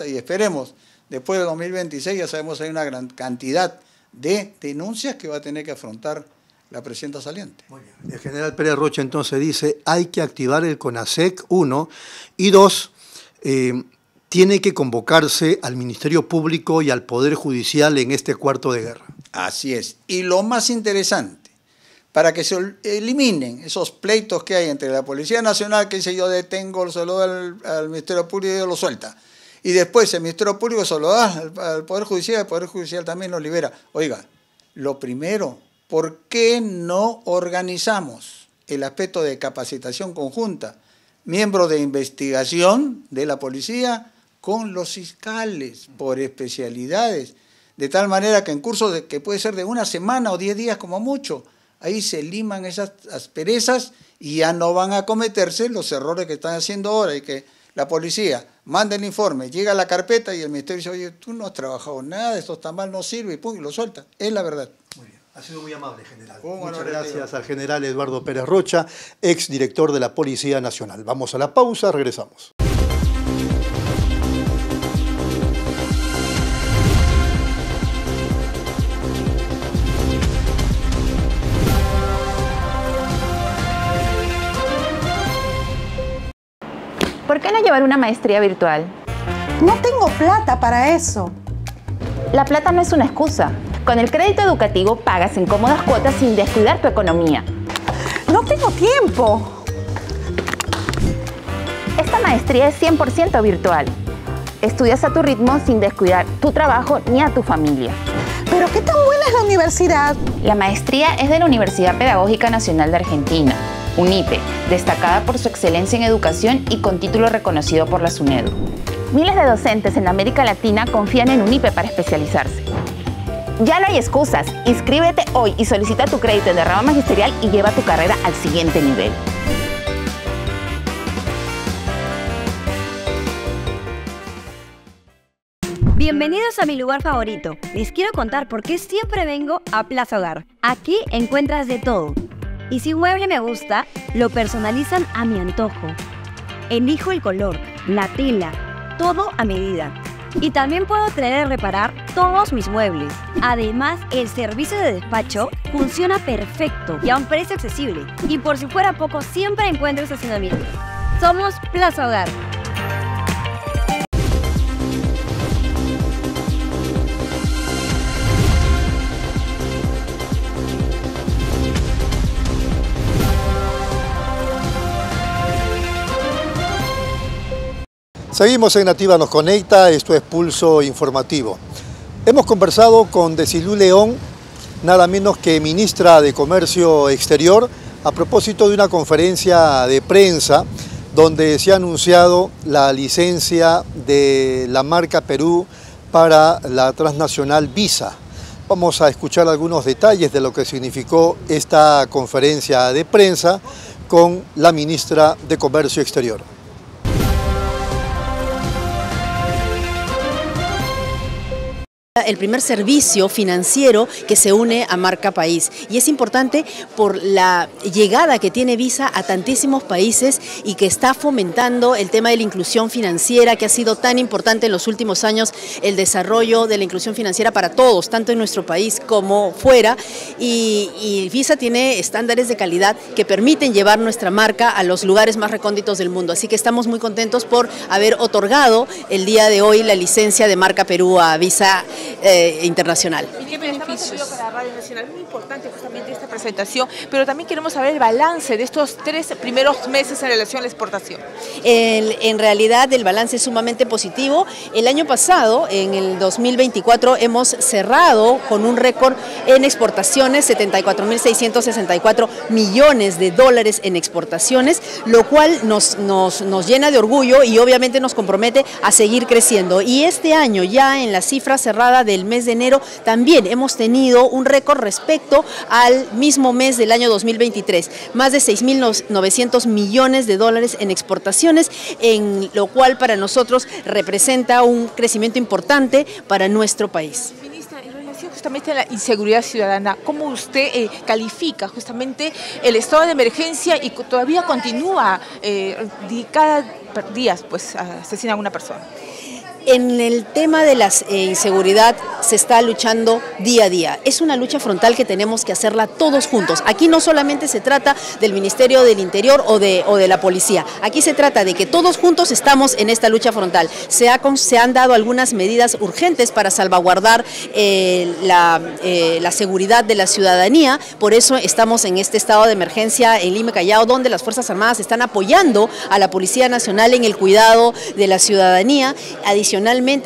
y esperemos, después de 2026 ya sabemos hay una gran cantidad de denuncias que va a tener que afrontar la presidenta saliente.
Muy bien. El general Pérez Rocha entonces dice, hay que activar el CONASEC, 1, y 2, tiene que convocarse al Ministerio Público y al Poder Judicial en este cuarto de guerra.
Así es. Y lo más interesante, para que se eliminen esos pleitos que hay entre la Policía Nacional, que dice yo detengo, se lo da al Ministerio Público y ellos lo suelta. Y después el Ministerio Público se lo da al Poder Judicial, el Poder Judicial también lo libera. Oiga, lo primero, ¿por qué no organizamos el aspecto de capacitación conjunta? Miembros de investigación de la policía con los fiscales por especialidades, de tal manera que en cursos que puede ser de 1 semana o 10 días como mucho, ahí se liman esas asperezas y ya no van a cometerse los errores que están haciendo ahora y que la policía manda el informe, llega a la carpeta y el ministerio dice, oye, tú no has trabajado nada, esto está mal, no sirve, y pum, y lo suelta. Es la verdad.
Muy bien. Ha sido muy amable, general.
Muchas
gracias al general Eduardo Pérez Rocha, exdirector de la Policía Nacional. Vamos a la pausa, regresamos.
¿Por qué no llevar una maestría virtual?
No tengo plata para eso.
La plata no es una excusa. Con el crédito educativo pagas en cómodas cuotas sin descuidar tu economía.
No tengo tiempo.
Esta maestría es 100% virtual. Estudias a tu ritmo sin descuidar tu trabajo ni a tu familia.
¿Pero qué tan buena es la universidad?
La maestría es de la Universidad Pedagógica Nacional de Argentina, UNIPE, destacada por su excelencia en educación y con título reconocido por la SUNEDU. Miles de docentes en América Latina confían en UNIPE para especializarse. Ya no hay excusas. Inscríbete hoy y solicita tu crédito en la rama magisterial y lleva tu carrera al siguiente nivel.
Bienvenidos a mi lugar favorito. Les quiero contar por qué siempre vengo a Plaza Hogar. Aquí encuentras de todo. Y si un mueble me gusta, lo personalizan a mi antojo. Elijo el color, la tela, todo a medida. Y también puedo traer y reparar todos mis muebles. Además, el servicio de despacho funciona perfecto y a un precio accesible. Y por si fuera poco, siempre encuentro estacionamiento. Somos Plaza Hogar.
Seguimos en Nativa nos conecta, esto es Pulso Informativo. Hemos conversado con Desilú León, nada menos que ministra de Comercio Exterior, a propósito de una conferencia de prensa donde se ha anunciado la licencia de la marca Perú para la transnacional Visa. Vamos a escuchar algunos detalles de lo que significó esta conferencia de prensa con la ministra de Comercio Exterior.
El primer servicio financiero que se une a Marca País, y es importante por la llegada que tiene Visa a tantísimos países y que está fomentando el tema de la inclusión financiera, que ha sido tan importante en los últimos años, el desarrollo de la inclusión financiera para todos, tanto en nuestro país como fuera, y Visa tiene estándares de calidad que permiten llevar nuestra marca a los lugares más recónditos del mundo, así que estamos muy contentos por haber otorgado el día de hoy la licencia de Marca Perú a Visa internacional.
¿Y qué beneficios para Radio Nacional? Muy importante justamente esta presentación, pero también queremos saber el balance de estos 3 primeros meses en relación a la exportación.
En realidad el balance es sumamente positivo. El año pasado, en el 2024, hemos cerrado con un récord en exportaciones, 74.664 millones de dólares en exportaciones, lo cual nos llena de orgullo y obviamente nos compromete a seguir creciendo. Y este año, ya en la cifra cerrada del mes de enero, también hemos tenido un récord respecto al mismo mes del año 2023, más de 6.900 millones de dólares en exportaciones, en lo cual para nosotros representa un crecimiento importante para nuestro país.
Ministra, en relación justamente a la inseguridad ciudadana, ¿cómo usted califica justamente el estado de emergencia y todavía continúa cada día pues asesinan a una persona?
En el tema de la inseguridad se está luchando día a día. Es una lucha frontal que tenemos que hacerla todos juntos. Aquí no solamente se trata del Ministerio del Interior o de la policía. Aquí se trata de que todos juntos estamos en esta lucha frontal. Se han dado algunas medidas urgentes para salvaguardar la seguridad de la ciudadanía. Por eso estamos en este estado de emergencia en Lima y Callao, donde las Fuerzas Armadas están apoyando a la Policía Nacional en el cuidado de la ciudadanía. Adicionalmente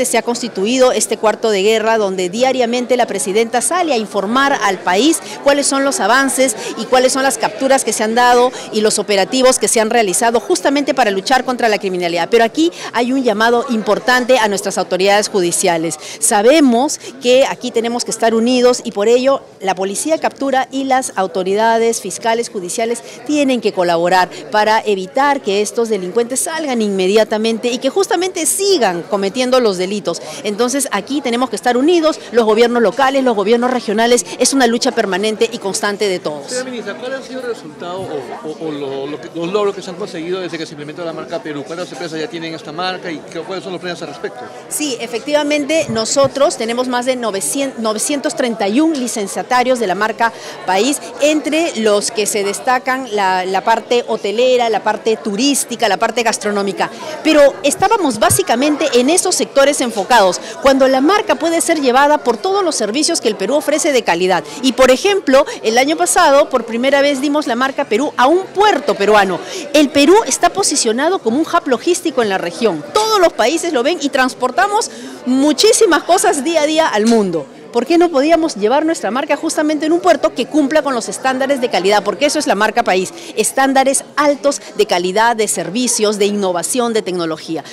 se ha constituido este cuarto de guerra donde diariamente la presidenta sale a informar al país cuáles son los avances y cuáles son las capturas que se han dado y los operativos que se han realizado justamente para luchar contra la criminalidad. Pero aquí hay un llamado importante a nuestras autoridades judiciales. Sabemos que aquí tenemos que estar unidos y por ello la policía captura y las autoridades fiscales judiciales tienen que colaborar para evitar que estos delincuentes salgan inmediatamente y que justamente sigan cometiendo los delitos. Entonces aquí tenemos que estar unidos, los gobiernos locales, los gobiernos regionales, es una lucha permanente y constante de todos.
Señora ministra, ¿cuál ha sido el resultado o los logros que se han conseguido desde que se implementó la marca Perú? ¿Cuántas empresas ya tienen esta marca y cuáles son los planes al respecto? Sí, efectivamente nosotros tenemos más de 931 licenciatarios de la marca País, entre los que se destacan la parte hotelera, la parte turística, la parte gastronómica, pero estábamos básicamente en esos sectores enfocados, cuando la marca puede ser llevada por todos los servicios que el Perú ofrece de calidad. Y por ejemplo, el año pasado por primera vez dimos la marca Perú a un puerto peruano. El Perú está posicionado como un hub logístico en la región. Todos los países lo ven y transportamos muchísimas cosas día a día al mundo. ¿Por qué no podíamos llevar nuestra marca justamente en un puerto que cumpla con los estándares de calidad? Porque eso es la marca País, estándares altos de calidad, de servicios, de innovación, de tecnología.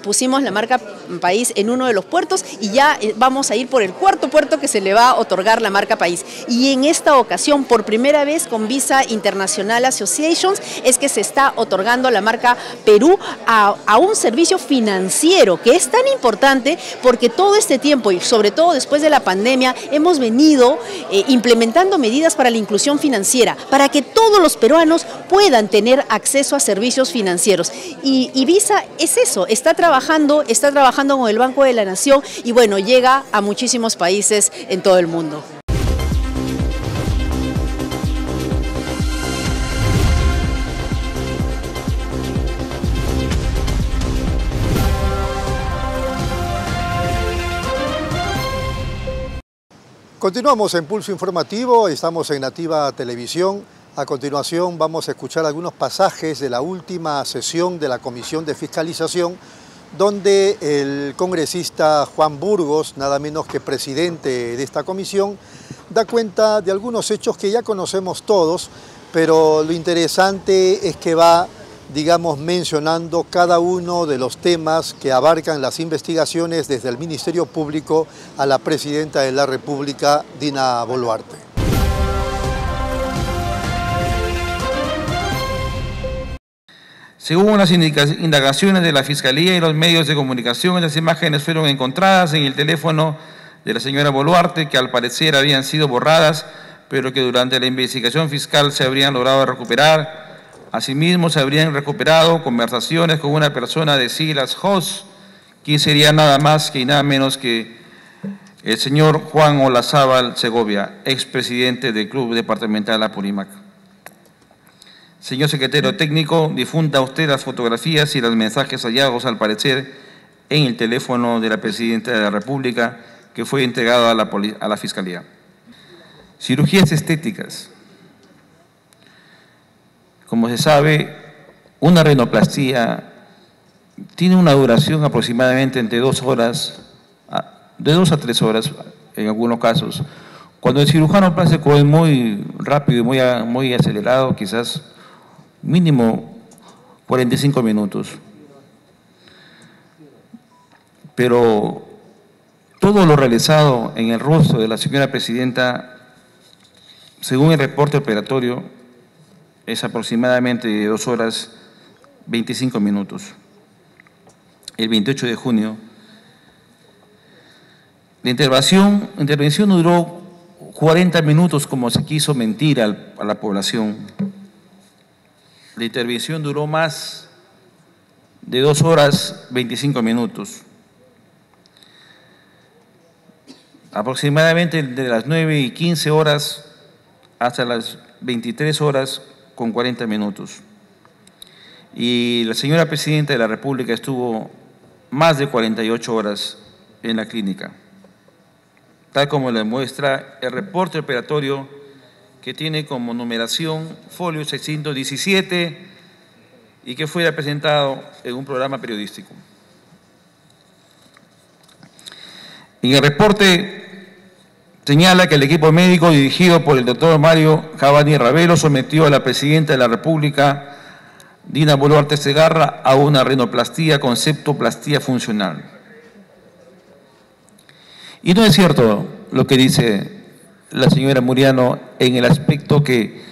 Pusimos la marca País en uno de los puertos y ya vamos a ir por el cuarto puerto que se le va a otorgar la marca País. Y en esta ocasión, por primera vez con Visa International Associations, es que se está otorgando la marca Perú a un servicio financiero que es tan importante porque todo este tiempo y sobre todo después de la pandemia hemos venido implementando medidas para la inclusión financiera, para que todos los peruanos puedan tener acceso a servicios financieros. Y Visa es eso, está trabajando con el Banco de la Nación y bueno, llega a muchísimos países en todo el mundo.
Continuamos en Pulso Informativo, estamos en Nativa Televisión. A continuación vamos a escuchar algunos pasajes de la última sesión de la Comisión de Fiscalización, donde el congresista Juan Burgos, nada menos que presidente de esta comisión, da cuenta de algunos hechos que ya conocemos todos, pero lo interesante es que va, digamos, mencionando cada uno de los temas que abarcan las investigaciones desde el Ministerio Público a la Presidenta de la República, Dina Boluarte.
Según las indagaciones de la Fiscalía y los medios de comunicación, las imágenes fueron encontradas en el teléfono de la señora Boluarte, que al parecer habían sido borradas, pero que durante la investigación fiscal se habrían logrado recuperar. Asimismo, se habrían recuperado conversaciones con una persona de siglas Jos, quien sería nada más y nada menos que el señor Juan Olazábal Segovia, expresidente del Club Departamental Apurímac. Señor secretario técnico, difunda usted las fotografías y los mensajes hallados, al parecer, en el teléfono de la Presidenta de la República, que fue entregado a la Fiscalía. Cirugías estéticas. Como se sabe, una rinoplastía tiene una duración aproximadamente entre 2 horas, de 2 a 3 horas en algunos casos. Cuando el cirujano plástico es muy rápido y muy acelerado, quizás mínimo 45 minutos. Pero todo lo realizado en el rostro de la señora Presidenta, según el reporte operatorio, es aproximadamente de 2 horas 25 minutos. El 28 de junio, la intervención duró 40 minutos, como se quiso mentir a la población. La intervención duró más de 2 horas 25 minutos. Aproximadamente de las 9:15 horas hasta las 23 horas con 40 minutos. Y la señora Presidenta de la República estuvo más de 48 horas en la clínica, tal como le muestra el reporte operatorio, que tiene como numeración folio 617 y que fue presentado en un programa periodístico. En el reporte señala que el equipo médico dirigido por el doctor Mario Cavani Ravelo sometió a la Presidenta de la República, Dina Boluarte Segarra, a una rinoplastía con septoplastía funcional. Y no es cierto lo que dice la señora Muriano en el aspecto que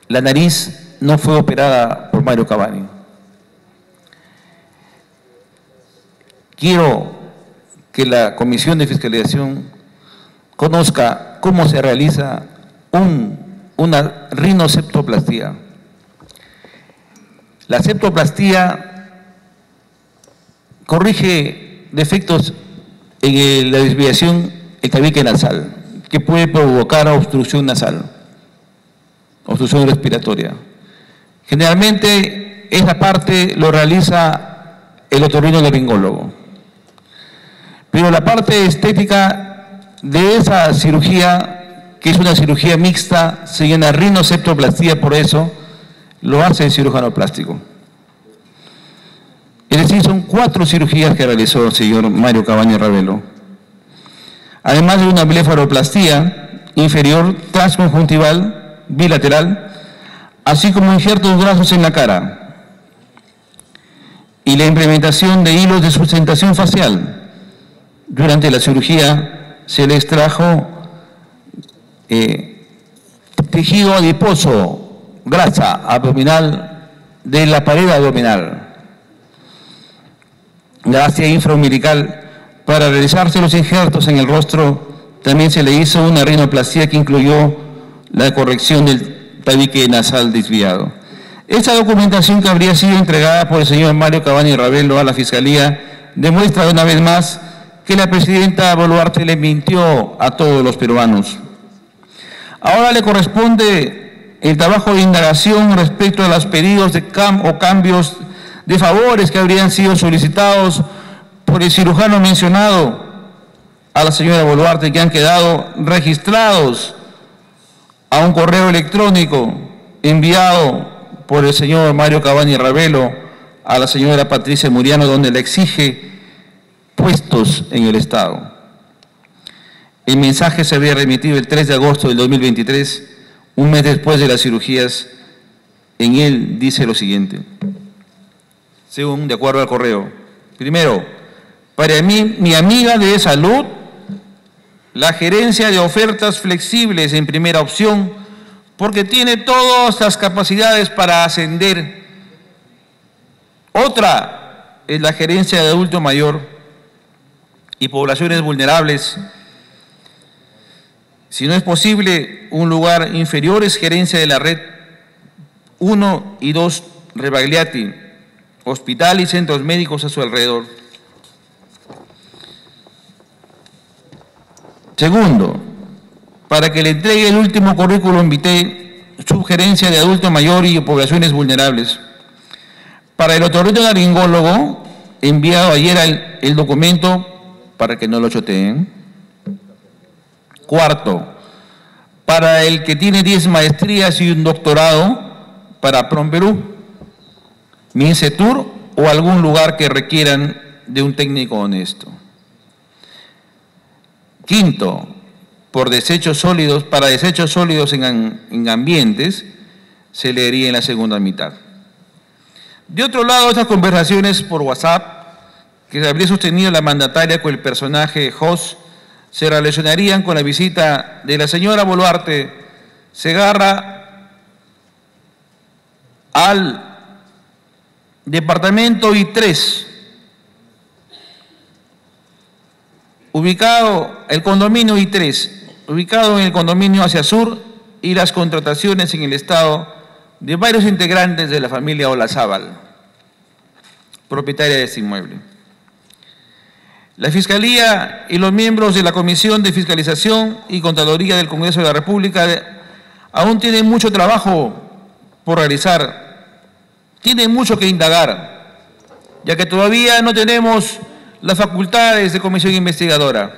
la nariz no fue operada por Mario Cavani. Quiero que la Comisión de Fiscalización conozca cómo se realiza una rinoseptoplastía. La septoplastía corrige defectos en la desviación del tabique nasal, que puede provocar obstrucción nasal, obstrucción respiratoria. Generalmente esa parte lo realiza el otorrinolaringólogo, pero la parte estética de esa cirugía, que es una cirugía mixta, se llama rinoseptoplastía, por eso lo hace el cirujano plástico. Es decir, son 4 cirugías que realizó el señor Mario Cavani Ravelo. Además de una blefaroplastía inferior transconjuntival bilateral, así como injertos grasos en la cara, y la implementación de hilos de sustentación facial. Durante la cirugía se le extrajo tejido adiposo, grasa abdominal de la pared abdominal, la fascia infraumbilical. Para realizarse los injertos en el rostro, también se le hizo una rinoplastía que incluyó la corrección del tabique nasal desviado. Esta documentación, que habría sido entregada por el señor Mario Cavani Ravelo a la Fiscalía, demuestra de una vez más que la Presidenta Boluarte le mintió a todos los peruanos. Ahora le corresponde el trabajo de indagación respecto a los pedidos de cambios de favores que habrían sido solicitados por el cirujano mencionado a la señora Boluarte, que han quedado registrados a un correo electrónico enviado por el señor Mario Cavani Ravelo a la señora Patricia Muriano, donde le exige puestos en el Estado. El mensaje se había remitido el 3 de agosto del 2023, un mes después de las cirugías. En él dice lo siguiente, según de acuerdo al correo. Primero, para mí, mi amiga de salud, la gerencia de ofertas flexibles en primera opción, porque tiene todas las capacidades para ascender. Otra es la gerencia de adulto mayor y poblaciones vulnerables. Si no es posible un lugar inferior, es gerencia de la red 1 y 2 Rebagliati, hospital y centros médicos a su alrededor. Segundo, para que le entregue el último currículum vitae, subgerencia de adulto mayor y poblaciones vulnerables. Para el otorrinolaringólogo, enviado ayer el documento para que no lo choteen. Cuarto, para el que tiene 10 maestrías y un doctorado, para PROMPERÚ, MINCETUR o algún lugar que requieran de un técnico honesto. Quinto, por desechos sólidos, para desechos sólidos en ambientes, se leería en la segunda mitad. De otro lado, estas conversaciones por WhatsApp, que habría sostenido la mandataria con el personaje Jos, se relacionarían con la visita de la señora Boluarte Segarra al departamento I3, ubicado el condominio I3, ubicado en el condominio hacia sur, y las contrataciones en el estado de varios integrantes de la familia Olazábal, propietaria de este inmueble. La Fiscalía y los miembros de la Comisión de Fiscalización y Contraloría del Congreso de la República aún tienen mucho trabajo por realizar, tienen mucho que indagar, ya que todavía no tenemos las facultades de comisión investigadora.